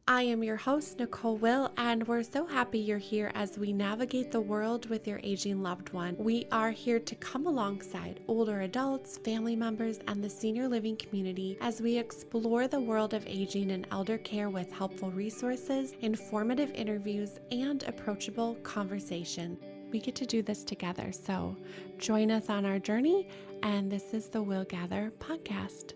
I am your host, Nicole Will, and we're so happy you're here as we navigate the world with your aging loved one. We are here to come alongside older adults, family members, and the senior living community as we explore the world of aging and elder care with helpful resources, informative interviews, and approachable conversation. We get to do this together, so join us on our journey, and this is the Will Gather podcast.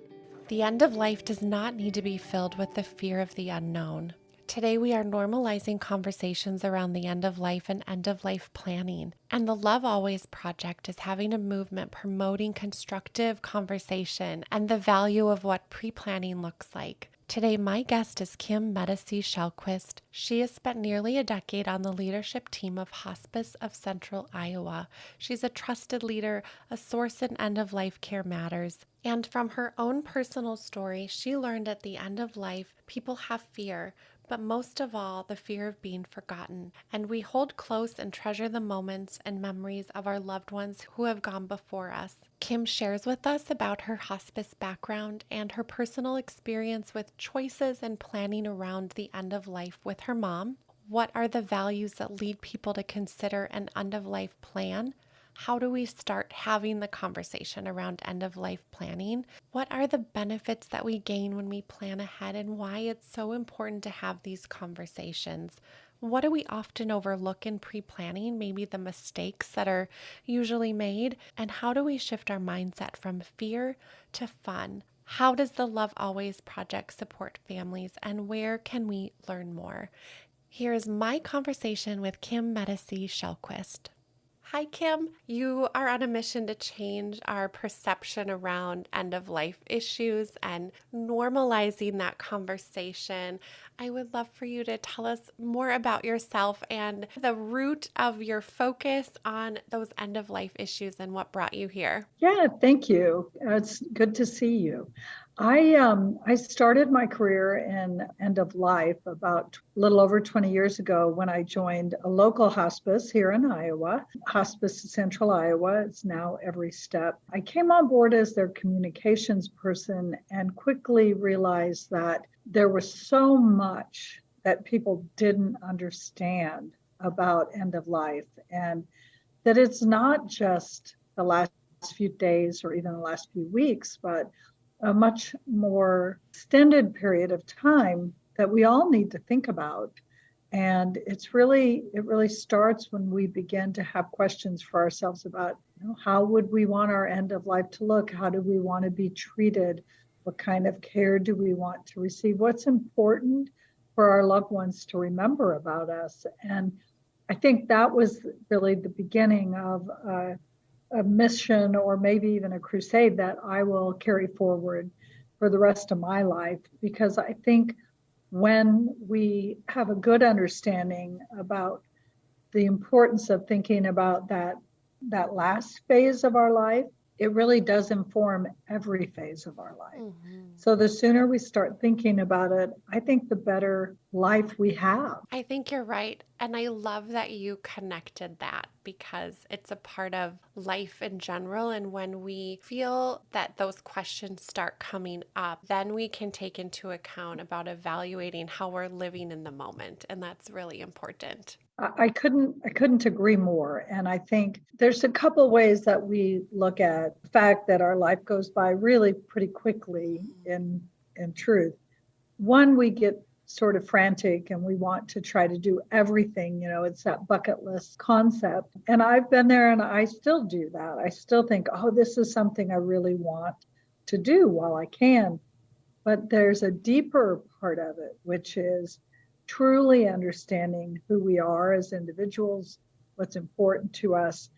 The end of life does not need to be filled with the fear of the unknown. Today, we are normalizing conversations around the end of life and end of life planning. And the Love Always Project is having a movement promoting constructive conversation and the value of what pre-planning looks like. Today, my guest is Kim Medici Shelquist. She has spent nearly a decade on the leadership team of Hospice of Central Iowa. She's a trusted leader, a source in end-of-life care matters. And from her own personal story, she learned at the end of life, people have fear, but most of all, the fear of being forgotten. And we hold close and treasure the moments and memories of our loved ones who have gone before us. Kim shares with us about her hospice background and her personal experience with choices and planning around the end of life with her mom. What are the values that lead people to consider an end of life plan? How do we start having the conversation around end of life planning? What are the benefits that we gain when we plan ahead and why it's so important to have these conversations? What do we often overlook in pre-planning? Maybe the mistakes that are usually made. And how do we shift our mindset from fear to fun? How does the Love Always Project support families and where can we learn more? Here is my conversation with Kim Medici Shelquist. Hi, Kim. You are on a mission to change our perception around end of life issues and normalizing that conversation. I would love for you to tell us more about yourself and the root of your focus on those end of life issues and what brought you here. Yeah, thank you. It's good to see you. I started my career in end of life about a little over 20 years ago when I joined a local hospice here in Iowa, Hospice of Central Iowa. It's now Every Step. I came on board as their communications person and quickly realized that there was so much that people didn't understand about end of life, and that it's not just the last few days or even the last few weeks, but a much more extended period of time that we all need to think about. And it really starts when we begin to have questions for ourselves about, how would we want our end of life to look? How do we want to be treated? What kind of care do we want to receive? What's important for our loved ones to remember about us? And I think that was really the beginning of a mission or maybe even a crusade that I will carry forward for the rest of my life, because I think when we have a good understanding about the importance of thinking about that last phase of our life, it really does inform every phase of our life. Mm-hmm. So the sooner we start thinking about it, I think the better life we have. I think you're right. And I love that you connected that because it's a part of life in general. And when we feel that those questions start coming up, then we can take into account about evaluating how we're living in the moment. And that's really important. I couldn't agree more. And I think there's a couple ways that we look at the fact that our life goes by really pretty quickly in truth. One, we get sort of frantic and we want to try to do everything. It's that bucket list concept. And I've been there and I still do that. I still think, oh, this is something I really want to do while I can. But there's a deeper part of it, which is truly understanding who we are as individuals, what's important to us,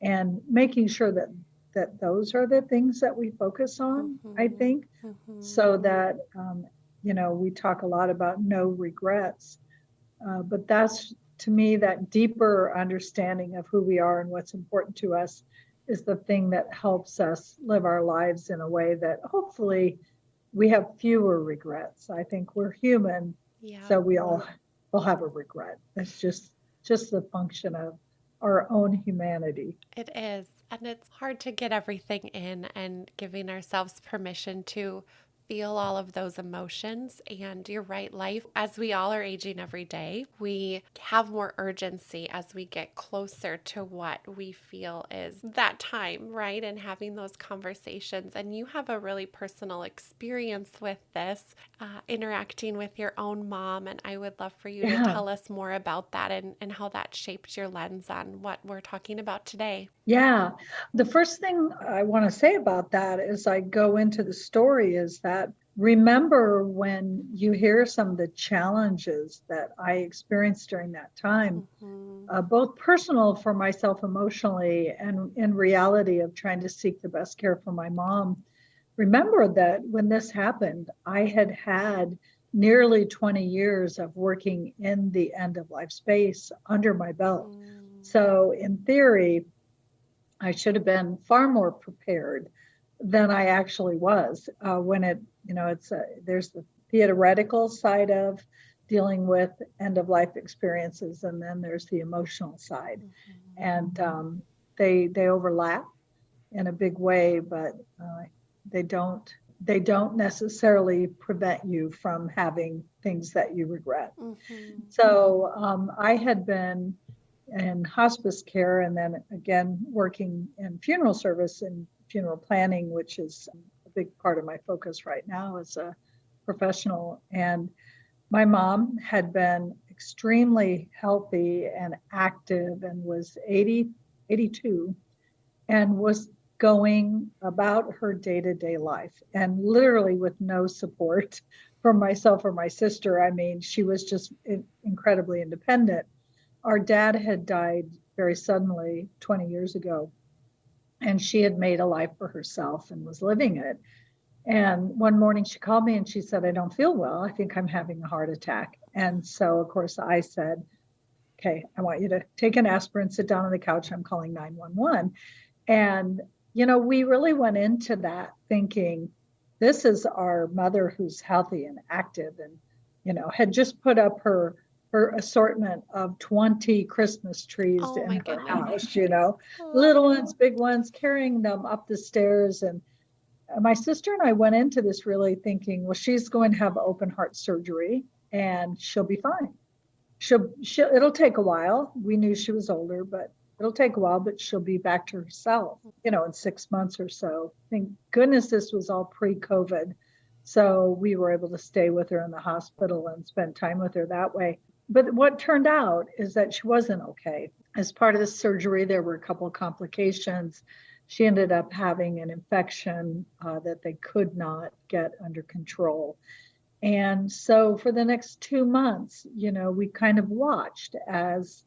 and making sure that those are the things that we focus on, I think, so that, we talk a lot about no regrets. But that's, to me, that deeper understanding of who we are and what's important to us is the thing that helps us live our lives in a way that hopefully we have fewer regrets. I think we're human. Yeah. So we all will have a regret. That's just the function of our own humanity. It is. And it's hard to get everything in and giving ourselves permission to feel all of those emotions. And you're right, life, as we all are aging every day, we have more urgency as we get closer to what we feel is that time, right? And having those conversations. And you have a really personal experience with this, interacting with your own mom. And I would love for you to Yeah. tell us more about that and how that shaped your lens on what we're talking about today. Yeah. The first thing I want to say about that as I go into the story is that remember when you hear some of the challenges that I experienced during that time, Mm-hmm. both personal for myself emotionally and in reality of trying to seek the best care for my mom. Remember that when this happened, I had had nearly 20 years of working in the end of life space under my belt. Mm. So, in theory, I should have been far more prepared than I actually was. When it, there's the theoretical side of dealing with end of life experiences, and then there's the emotional side, Mm-hmm. and they overlap in a big way, but they don't they don't necessarily prevent you from having things that you regret. Mm-hmm. So I had been in hospice care and then again working in funeral service and funeral planning, which is a big part of my focus right now as a professional. And my mom had been extremely healthy and active and was 82 and was going about her day-to-day life and literally with no support from myself or my sister. I mean, she was just incredibly independent. Our dad had died very suddenly 20 years ago, and she had made a life for herself and was living it. And one morning she called me and she said, I don't feel well. I think I'm having a heart attack. And so, of course, I said, okay, I want you to take an aspirin, sit down on the couch. I'm calling 911. And, we really went into that thinking, this is our mother who's healthy and active and, had just put up her assortment of 20 Christmas trees Oh in my her goodness. house, little Oh. ones, big ones, carrying them up the stairs. And my sister and I went into this really thinking, well, she's going to have open heart surgery and she'll be fine. It'll take a while. We knew she was older, but it'll take a while, but she'll be back to herself, in 6 months or so. Thank goodness this was all pre-COVID. So we were able to stay with her in the hospital and spend time with her that way. But what turned out is that she wasn't okay. As part of the surgery, there were a couple of complications. She ended up having an infection that they could not get under control. And so for the next 2 months, we kind of watched as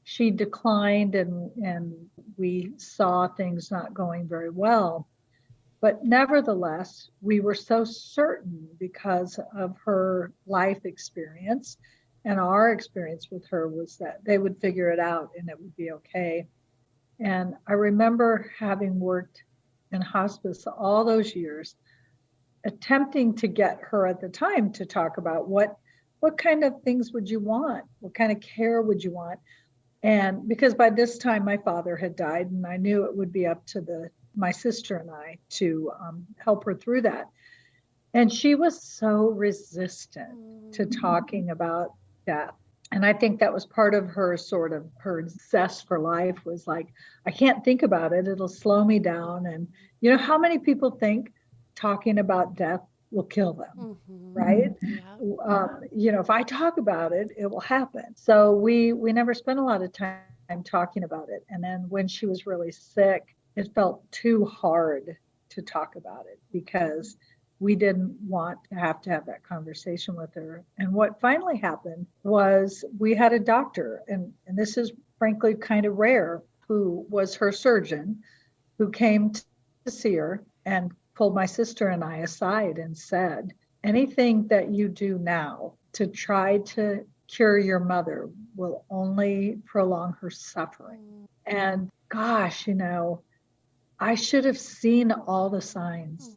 she declined and we saw things not going very well. But nevertheless, we were so certain because of her life experience and our experience with her was that they would figure it out and it would be okay. And I remember having worked in hospice all those years attempting to get her at the time to talk about what kind of things would you want? What kind of care would you want? And because by this time my father had died and I knew it would be up to my sister and I to help her through that. And she was so resistant to talking about death. And I think that was part of her sort of her zest for life was like, I can't think about it. It'll slow me down. And how many people think talking about death will kill them, Mm-hmm. right? Yeah. If I talk about it, it will happen. So we never spent a lot of time talking about it. And then when she was really sick, it felt too hard to talk about it because we didn't want to have that conversation with her. And what finally happened was we had a doctor, and this is frankly kind of rare, who was her surgeon, who came to see her and pulled my sister and I aside and said, anything that you do now to try to cure your mother will only prolong her suffering. And gosh, I should have seen all the signs.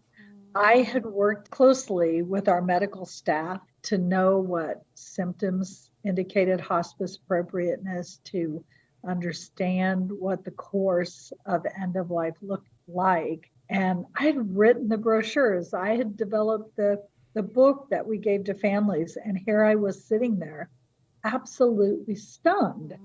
I had worked closely with our medical staff to know what symptoms indicated hospice appropriateness, to understand what the course of end of life looked like. And I had written the brochures. I had developed the book that we gave to families. And here I was sitting there, absolutely stunned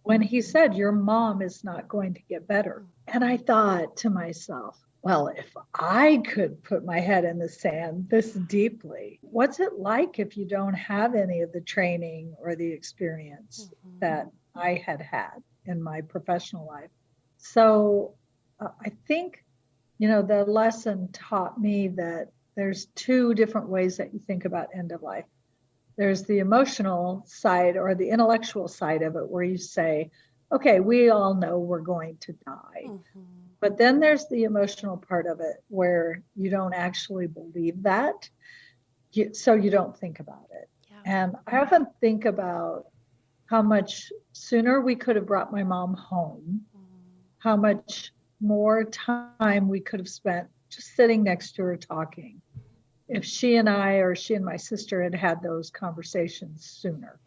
when he said, your mom is not going to get better. And I thought to myself, well, if I could put my head in the sand this deeply, what's it like if you don't have any of the training or the experience that I had had in my professional life? So I think, the lesson taught me that there's two different ways that you think about end of life. There's the emotional side or the intellectual side of it where you say, okay, we all know we're going to die. But then there's the emotional part of it where you don't actually believe that, so you don't think about it. Yeah. And I often think about how much sooner we could have brought my mom home, how much more time we could have spent just sitting next to her talking. If she and I or she and my sister had had those conversations sooner,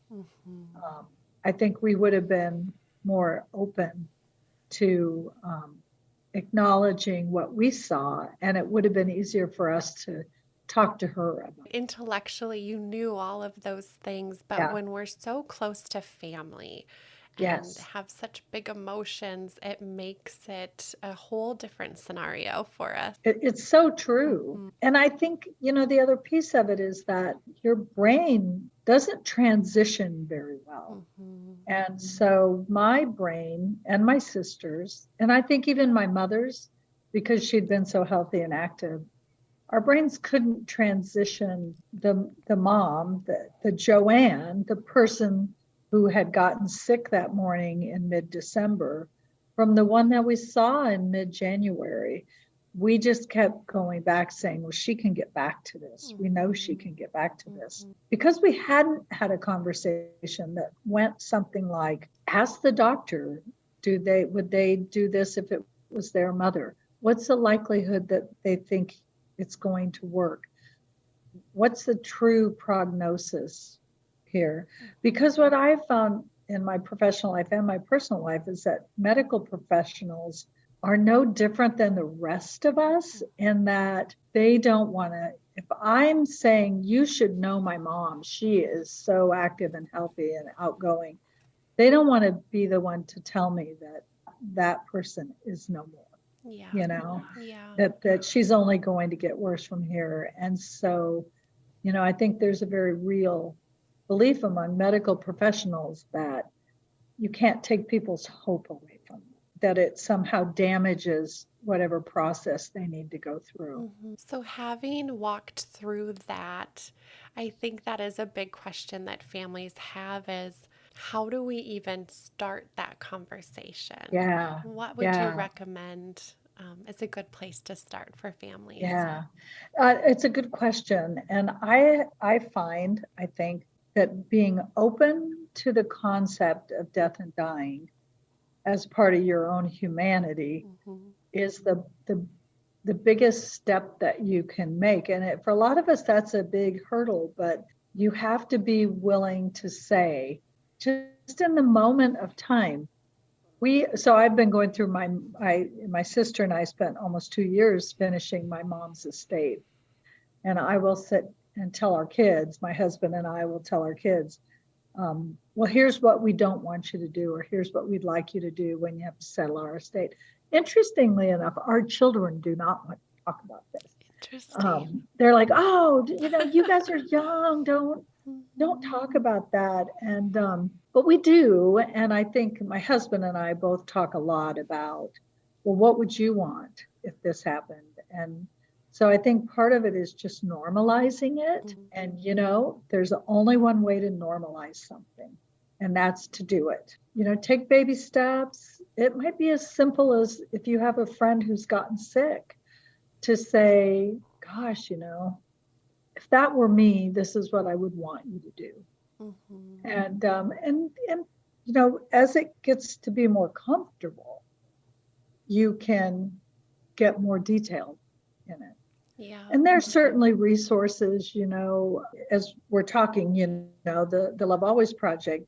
I think we would have been more open to acknowledging what we saw, and it would have been easier for us to talk to her about. Intellectually, you knew all of those things, but when we're so close to family and have such big emotions, it makes it a whole different scenario for us. It's so true. And I think, the other piece of it is that your brain doesn't transition very well. And so my brain and my sister's, and I think even my mother's, because she'd been so healthy and active, our brains couldn't transition the mom, the Joanne, the person who had gotten sick that morning in mid-December, from the one that we saw in mid-January. We just kept going back saying, well, she can get back to this. We know she can get back to this. Because we hadn't had a conversation that went something like, ask the doctor, would they do this if it was their mother? What's the likelihood that they think it's going to work? What's the true prognosis here? Because what I've found in my professional life and my personal life is that medical professionals are no different than the rest of us in that they don't want to, if I'm saying you should know my mom, she is so active and healthy and outgoing, they don't want to be the one to tell me that that person is no more. That she's only going to get worse from here. And so, I think there's a very real belief among medical professionals that you can't take people's hope away from them, that it somehow damages whatever process they need to go through. So having walked through that, I think that is a big question that families have is, how do we even start that conversation? Yeah. What would you recommend is a good place to start for families? Yeah, it's a good question. And I think that being open to the concept of death and dying as part of your own humanity is the biggest step that you can make. And for a lot of us, that's a big hurdle, but you have to be willing to say, just in the moment of time, so I've been going through my sister and I spent almost 2 years finishing my mom's estate. And I will sit and tell our kids, my husband and I will tell our kids, well, here's what we don't want you to do, or here's what we'd like you to do when you have to settle our estate. Interestingly enough, our children do not want to talk about this. Interesting. They're like, oh, you guys are young, don't talk about that. And but we do. And I think my husband and I both talk a lot about, well, what would you want if this happened? And so I think part of it is just normalizing it. And there's only one way to normalize something, and that's to do it. Take baby steps. It might be as simple as, if you have a friend who's gotten sick, to say, gosh, if that were me, this is what I would want you to do. And as it gets to be more comfortable, you can get more detailed in it. Yeah. And there's certainly resources, as we're talking, the Love Always Project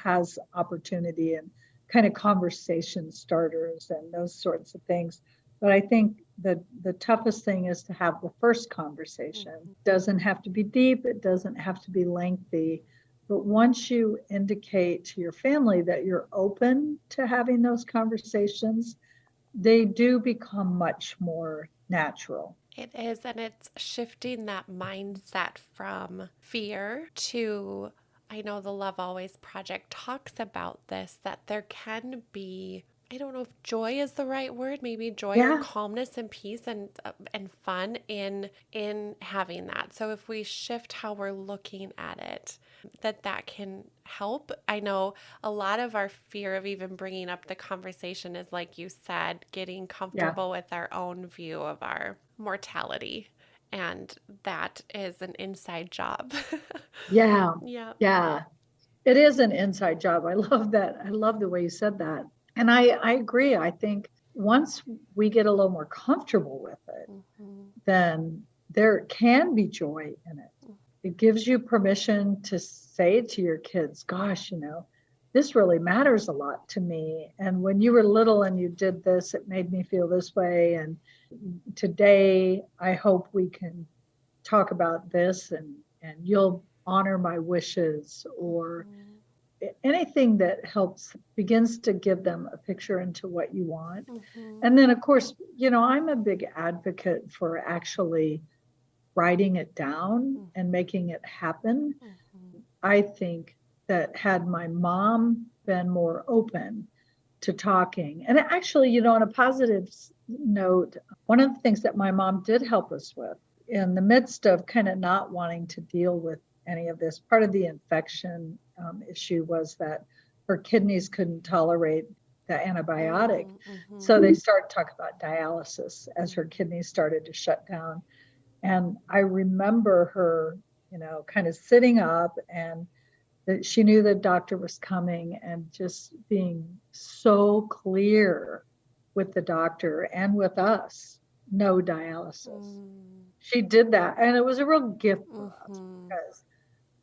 has opportunity and kind of conversation starters and those sorts of things But I think the toughest thing is to have the first conversation. Mhm. Doesn't have to be deep, it doesn't have to be lengthy. But once you indicate to your family that you're open to having those conversations, they do become much more natural. It is, and it's shifting that mindset from fear to, I know the Love Always Project talks about this, that there can be, I don't know if joy is the right word, maybe joy or Yeah, calmness and peace and fun in having that. So if we shift how we're looking at it, that can help. I know a lot of our fear of even bringing up the conversation is, like you said, getting yeah, comfortable with our own view of our mortality. And that is an inside job. yeah, Yeah. yeah. It is an inside job. I love that. I love the way you said that. And I agree. I think once we get a little more comfortable with it, Mhm. then there can be joy in it. It gives you permission to say to your kids, gosh, this really matters a lot to me. And when you were little and you did this, it made me feel this way. And today, I hope we can talk about this and you'll honor my wishes, or Mhm. anything that helps begins to give them a picture into what you want. Mhm. And then, of course, I'm a big advocate for actually writing it down and Mhm. making it happen. Mhm. I think that had my mom been more open to talking, and actually, on a positive note, one of the things that my mom did help us with in the midst of kind of not wanting to deal with any of this, part of the infection issue was that her kidneys couldn't tolerate the antibiotic. So Mhm. they started talking about dialysis as her kidneys started to shut down. And I remember her, kind of sitting up, and that she knew the doctor was coming, and just being so clear with the doctor and with us, no dialysis. Mhm. She did that. And it was a real gift for us Mhm. because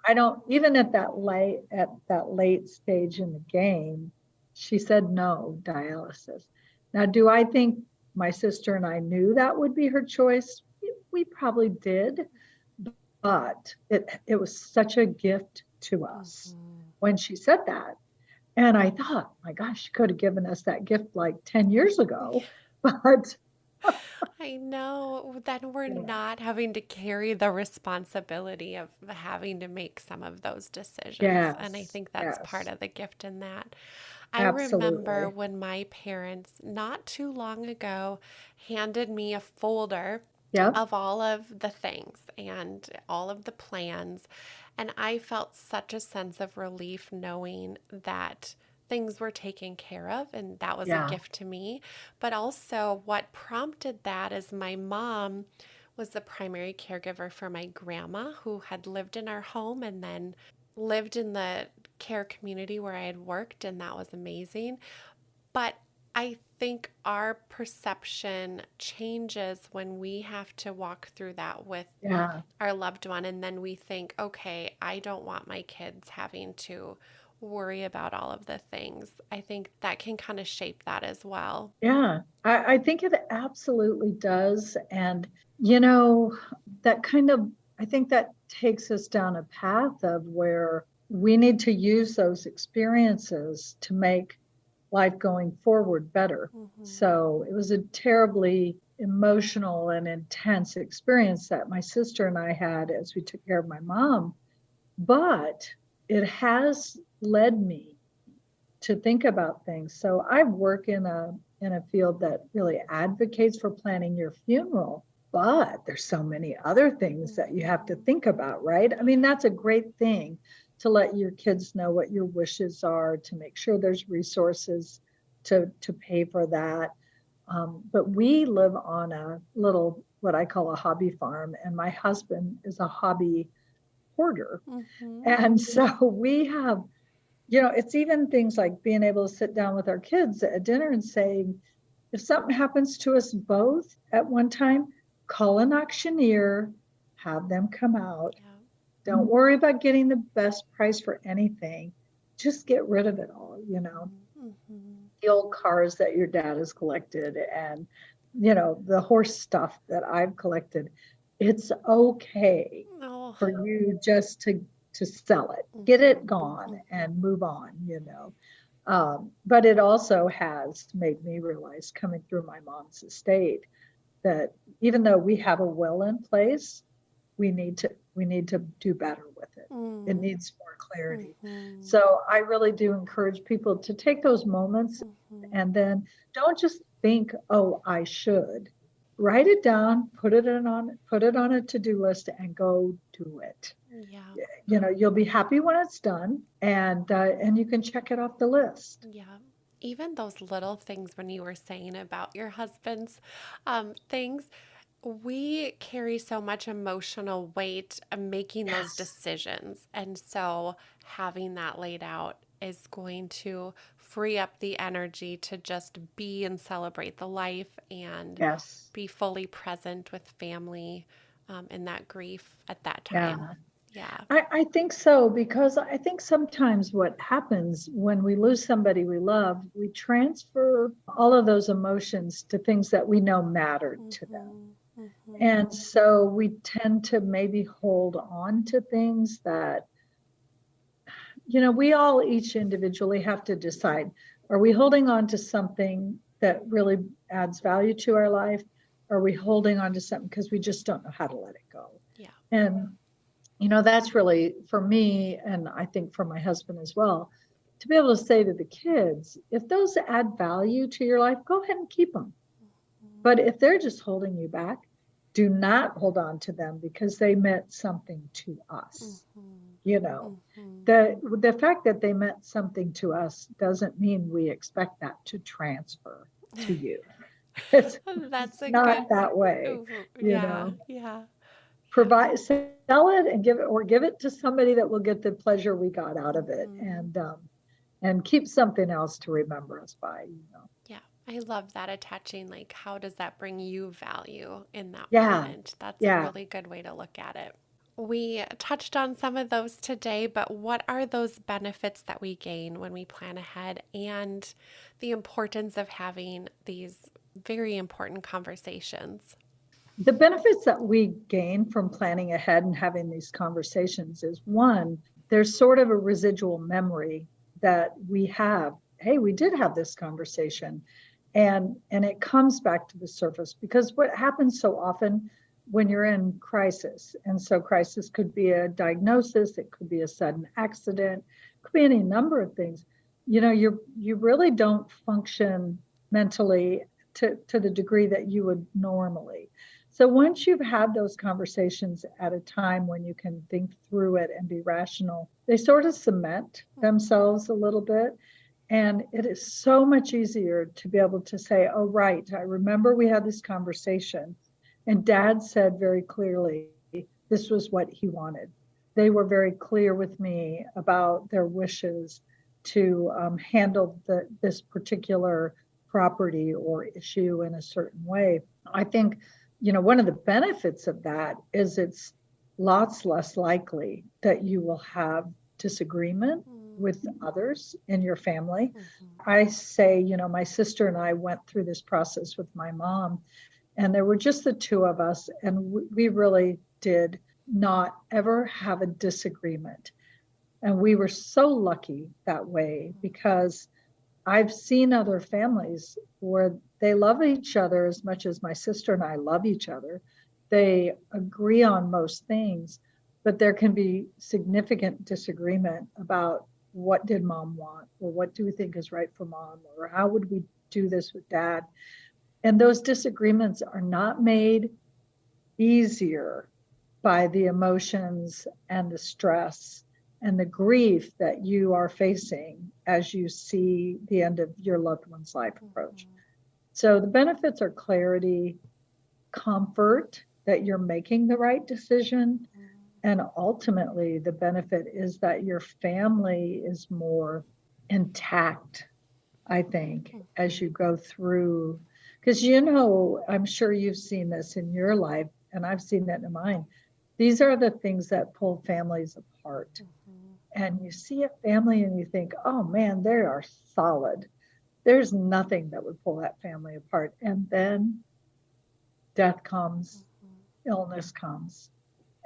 I don't, even at that late stage in the game, she said no dialysis. Now, do I think my sister and I knew that would be her choice? We probably did, but it was such a gift to us Mhm. when she said that. And I thought, my gosh, she could have given us that gift like 10 years ago. But I know. Then we're yeah, not having to carry the responsibility of having to make some of those decisions. And I yes, think that's part yes, of the gift in that. I remember absolutely. when my parents, not too long ago, handed me a folder Yep. of all of the things and all of the plans. And I felt such a sense of relief knowing that things were taken care of, and that was a Yeah. gift to me. But also, what prompted that is my mom was the primary caregiver for my grandma, who had lived in our home and then lived in the care community where I had worked, and that was amazing. But I think our perception changes when we have to walk through that with Yeah. our loved one. And then we think, okay, I don't want my kids having to worry about all of the things. I think that can kind of shape that as well. Yeah. I think it absolutely does. And, you know, that kind of, I think that takes us down a path of where we need to use those experiences to make life going forward better. Mm-hmm. So it was a terribly emotional and intense experience that my sister and I had as we took care of my mom. But it has led me to think about things. So I work in a field that really advocates for planning your funeral, but there's so many other things that you have to Mm-hmm. think about, right? I mean, that's a great thing to let your kids know what your wishes are, to make sure there's resources to pay for that. But we live on a little, what I call a hobby farm, and my husband is a hobby hoarder. Mm-hmm. And so we have, it's even things like being able to sit down with our kids at dinner and saying, if something happens to us both at one time, call an auctioneer, have them come out. Yeah. Don't worry about getting the best price for anything. Just get rid of it all, Mm-hmm. the old cars that your dad has collected, and the horse stuff that I've collected, it's okay No. for you just to sell it, get it gone and move on. But it also has made me realize coming through my mom's estate that even though we have a will in place, we need to do better with it. It Mm. needs more clarity. Mhm. So I really do encourage people to take those moments Mhm. and then don't just think, oh, I should. Write it down, put it on a to-do list and go do it. Yeah. You'll be happy when it's done and you can check it off the list. Yeah. Even those little things when you were saying about your husband's things, we carry so much emotional weight making those Yes. decisions. And so having that laid out is going to free up the energy to just be and celebrate the life and Yes. be fully present with family in that grief at that time. Yeah. Yeah. I think so, because I think sometimes what happens when we lose somebody we love, we transfer all of those emotions to things that we know mattered to them. Mm-hmm. Mm-hmm. And so we tend to maybe hold on to things that, we all each individually have to decide, are we holding on to something that really adds value to our life? Are we holding on to something because we just don't know how to let it go? Yeah. And that's really for me, and I think for my husband as well, to be able to say to the kids, if those add value to your life, go ahead and keep them. But if they're just holding you back, do not hold on to them because they meant something to us. Mm-hmm. You know, Mm-hmm. the fact that they meant something to us doesn't mean we expect that to transfer to you. It's, it's That's a good, not that way, you yeah, know. yeah, yeah. Sell it and give it to somebody that will get the pleasure we got out of it, Hmm. and keep something else to remember us by. Yeah, I love that attaching, like, how does that bring you value in that Yeah. moment? That's a Yeah. really good way to look at it. We touched on some of those today, but what are those benefits that we gain when we plan ahead and the importance of having these very important conversations? The benefits that we gain from planning ahead and having these conversations is, one, there's sort of a residual memory that we have. Hey, we did have this conversation. And it comes back to the surface, because what happens so often when you're in crisis, and so crisis could be a diagnosis, it could be a sudden accident, it could be any number of things. You really don't function mentally to the degree that you would normally. So once you've had those conversations at a time when you can think through it and be rational, they sort of cement themselves a little bit. And it is so much easier to be able to say, oh, right, I remember we had this conversation. And Dad said very clearly, this was what he wanted. They were very clear with me about their wishes to handle this particular property or issue in a certain way. I think, one of the benefits of that is it's lots less likely that you will have disagreement with others in your family. Mm-hmm. I say, my sister and I went through this process with my mom, and there were just the two of us, and we really did not ever have a disagreement. And we were so lucky that way, because I've seen other families where they love each other as much as my sister and I love each other. They agree on most things, but there can be significant disagreement about what did mom want, or what do we think is right for mom, or how would we do this with dad. And those disagreements are not made easier by the emotions and the stress and the grief that you are facing as you see the end of your loved one's life approach. So the benefits are clarity, comfort that you're making the right decision, and ultimately the benefit is that your family is more intact, I think, as you go through. Because, I'm sure you've seen this in your life, and I've seen it in mine. These are the things that pull families apart. Mm-hmm. And you see a family and you think, oh man, they are solid. There's nothing that would pull that family apart. And then death comes, illness comes,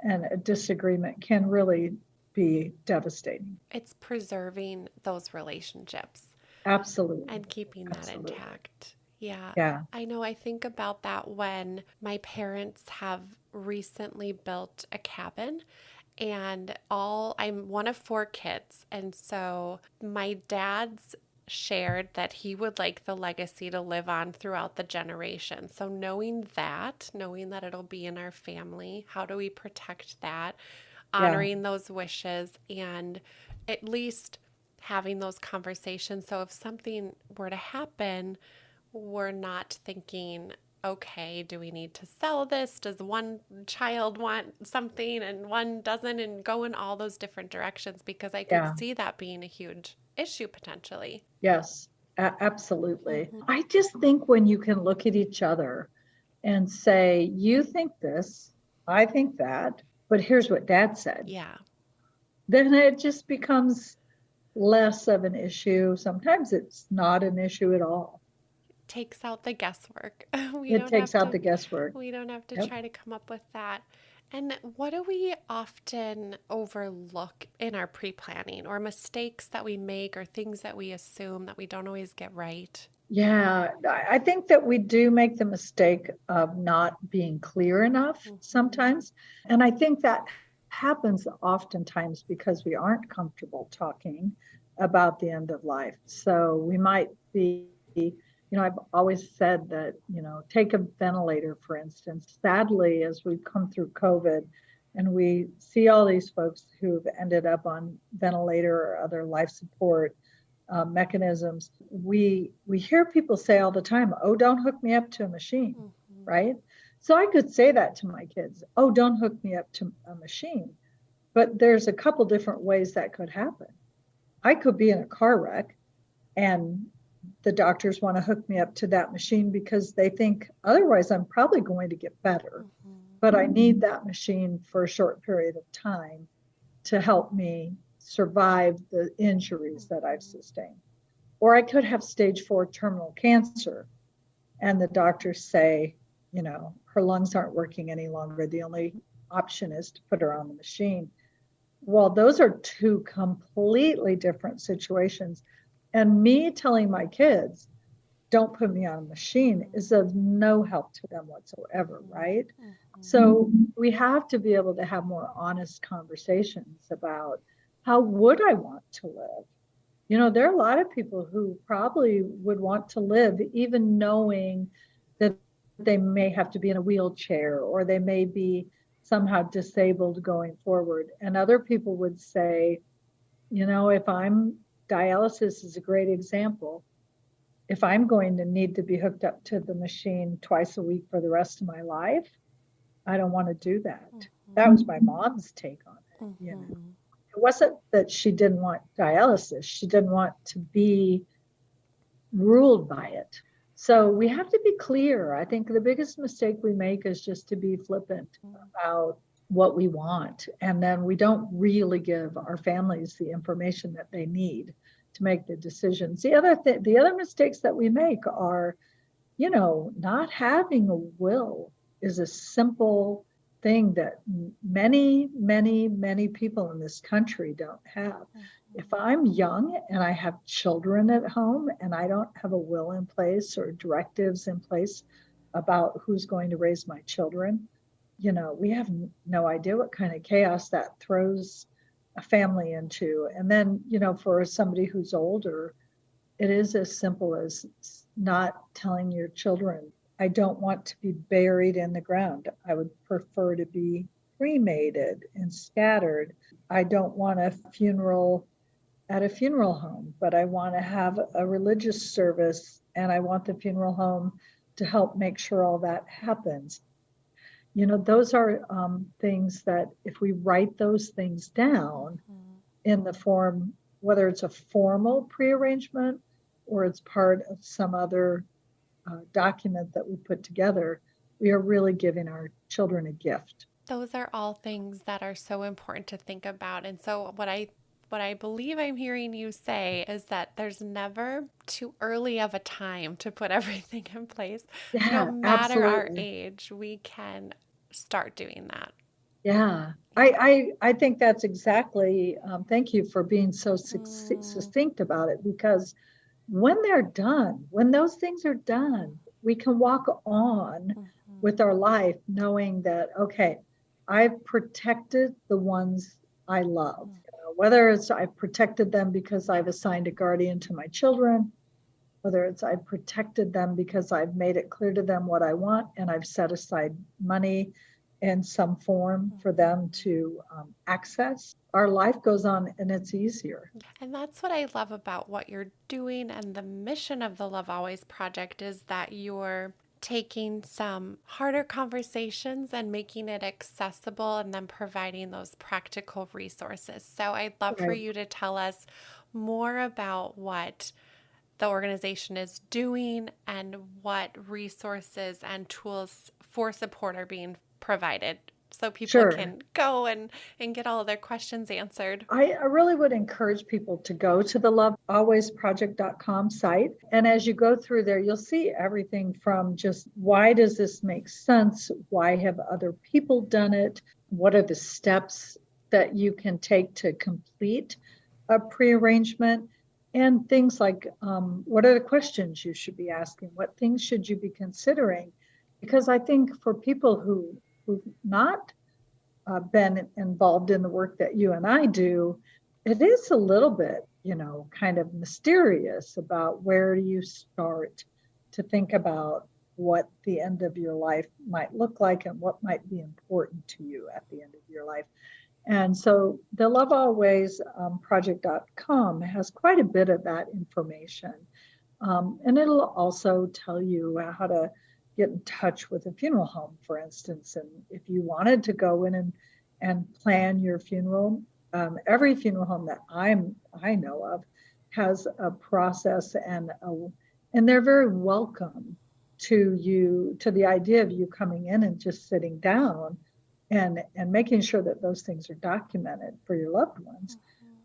and a disagreement can really be devastating. It's preserving those relationships Absolutely. and keeping that Absolutely. intact. Yeah. Yeah. I know I think about that when my parents have recently built a cabin, and I'm one of four kids, and so my dad's shared that he would like the legacy to live on throughout the generations. So knowing that it'll be in our family, how do we protect that? Yeah. Honoring those wishes and at least having those conversations. So if something were to happen, we're not thinking, okay, do we need to sell this? Does one child want something and one doesn't? And go in all those different directions, because I could Yeah. see that being a huge issue potentially. Yes. Absolutely. Hmm. I just think when you can look at each other and say, you think this, I think that, but here's what dad said, Yeah. then it just becomes less of an issue. Sometimes it's not an issue at all. Takes out the guesswork. We It don't takes have out to the guesswork. we don't have to Yep. try to come up with that. And what do we often overlook in our pre-planning, or mistakes that we make, or things that we assume that we don't always get right? Yeah, I think that we do make the mistake of not being clear enough Hmm. sometimes. And I think that happens oftentimes because we aren't comfortable talking about the end of life. So we might be, I've always said that, take a ventilator, for instance. Sadly, as we've come through COVID and we see all these folks who've ended up on ventilator or other life support mechanisms, we hear people say all the time, "Oh, don't hook me up to a machine," Hmm. right? So I could say that to my kids, "Oh, don't hook me up to a machine," but there's a couple different ways that could happen. I could be in a car wreck, and the doctors want to hook me up to that machine because they think otherwise I'm probably going to get better, Hmm. but I need that machine for a short period of time to help me survive the injuries that I've Hmm. sustained. Or I could have stage 4 terminal cancer, and the doctors say, her lungs aren't working any longer. The only option is to put her on the machine. Well, those are two completely different situations. And me telling my kids, don't put me on a machine is of no help to them whatsoever, right? Hmm. So we have to be able to have more honest conversations about how would I want to live? There are a lot of people who probably would want to live even knowing that they may have to be in a wheelchair or they may be somehow disabled going forward. And other people would say, if dialysis is a great example. If I'm going to need to be hooked up to the machine twice a week for the rest of my life, I don't want to do that. That was my mom's take on it. Hmm. It wasn't that she didn't want dialysis. She didn't want to be ruled by it. So we have to be clear. I think the biggest mistake we make is just to be flippant about what we want. And then we don't really give our families the information that they need to make the decisions. The other mistakes that we make are, not having a will is a simple thing that many, many, many people in this country don't have. If I'm young and I have children at home and I don't have a will in place or directives in place about who's going to raise my children, we have no idea what kind of chaos that throws a family into. And then, for somebody who's older, it is as simple as not telling your children, I don't want to be buried in the ground. I would prefer to be cremated and scattered. I don't want a funeral at a funeral home, but I want to have a religious service and I want the funeral home to help make sure all that happens. Those are things that if we write those things down in the form, whether it's a formal prearrangement or it's part of some other document that we put together, we are really giving our children a gift. Those are all things that are so important to think about. And so, what I what I believe I'm hearing you say is that there's never too early of a time to put everything in place. No Yeah, matter our absolutely. age, we can start doing that. Yeah, Yeah. I think that's exactly, thank you for being so Mm, succinct about it, because when they're done, when those things are done, we can walk on mhm, with our life knowing that, okay, I've protected the ones I love. mm. Whether it's I've protected them because I've assigned a guardian to my children, whether it's I've protected them because I've made it clear to them what I want and I've set aside money in some form for them to access. Our life goes on and it's easier. And that's what I love about what you're doing. And the mission of the Love Always Project is that you're taking some harder conversations and making it accessible and then providing those practical resources. So I'd love for Right. you to tell us more about what the organization is doing and what resources and tools for support are being provided so people Sure. can go and get all of their questions answered. I really would encourage people to go to the lovealwaysproject.com site. And as you go through there, you'll see everything from just why does this make sense? Why have other people done it? What are the steps that you can take to complete a prearrangement? And things like what are the questions you should be asking? What things should you be considering? Because I think for people who've not been involved in the work that you and I do, it is a little bit, kind of mysterious about where do you start to think about what the end of your life might look like and what might be important to you at the end of your life. And so the Love Always project.com has quite a bit of that information. And it'll also tell you how to get in touch with a funeral home, for instance. And if you wanted to go in and plan your funeral, every funeral home that I know of has a process and they're very welcome to you, to the idea of you coming in and just sitting down and making sure that those things are documented for your loved ones.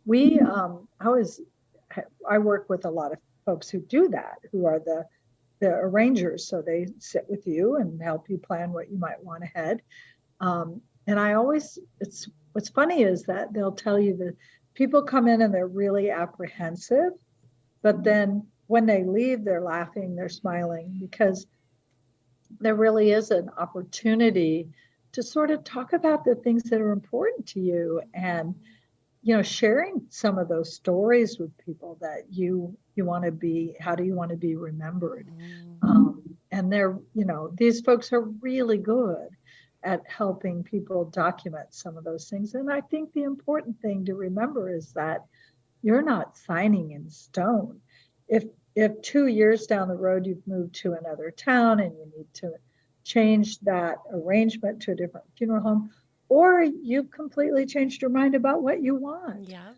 We I work with a lot of folks who do that, who are the arrangers. So they sit with you and help you plan what you might want ahead. And I always, it's what's funny is that they'll tell you that people come in and they're really apprehensive, but then when they leave, they're laughing, they're smiling, because there really is an opportunity to sort of talk about the things that are important to you, and sharing some of those stories with people that you want to be, how do you want to be remembered? And they're, these folks are really good at helping people document some of those things. And I think the important thing to remember is that you're not signing in stone. If 2 years down the road you've moved to another town and you need to change that arrangement to a different funeral home, or you've completely changed your mind about what you want, Yeah.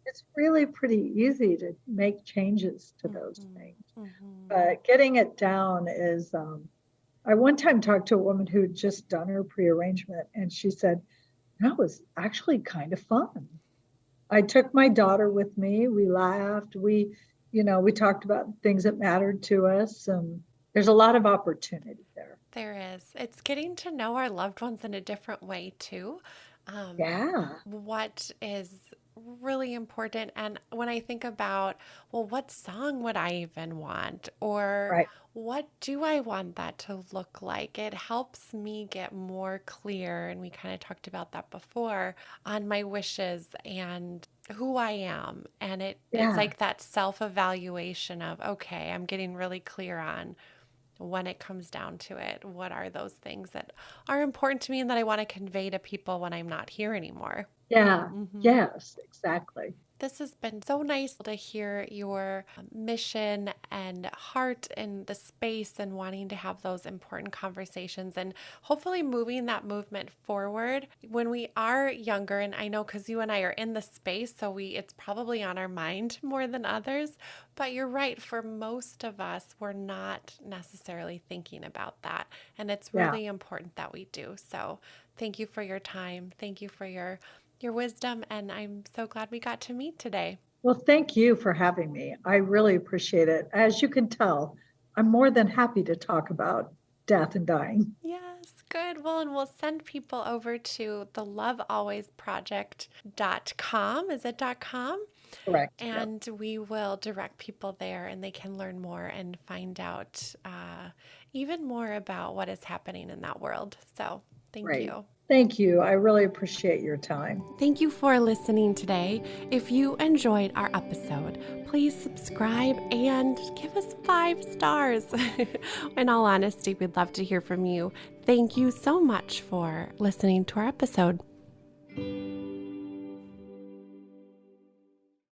it's really pretty easy to make changes to those Mm-hmm. things. Mm-hmm. But getting it down is, I one time talked to a woman who had just done her prearrangement, and she said, that was actually kind of fun. I took my daughter with me. We laughed. We talked about things that mattered to us. And there's a lot of opportunity there. There is. It's getting to know our loved ones in a different way too. Um, Yeah. what is really important. And when I think about, well, what song would I even want? Or Right. what do I want that to look like? It helps me get more clear. And we kind of talked about that before on my wishes and who I am. And it's Yeah. like that self-evaluation of, okay, I'm getting really clear on when it comes down to it, what are those things that are important to me and that I want to convey to people when I'm not here anymore? Yeah. Hmm. Yes, exactly. This has been so nice to hear your mission and heart in the space and wanting to have those important conversations and hopefully moving that movement forward when we are younger. And I know because you and I are in the space, so it's probably on our mind more than others. But you're right, for most of us, we're not necessarily thinking about that. And it's Yeah. really important that we do. So thank you for your time. Thank you for your your wisdom, and I'm so glad we got to meet today. Well, thank you for having me. I really appreciate it. As you can tell, I'm more than happy to talk about death and dying. Yes, good. Well, and we'll send people over to the lovealwaysproject.com. Is it .com? Correct. Yep. And we will direct people there and they can learn more and find out even more about what is happening in that world. So thank Great. you. Thank you. I really appreciate your time. Thank you for listening today. If you enjoyed our episode, please subscribe and give us 5 stars. In all honesty, we'd love to hear from you. Thank you so much for listening to our episode.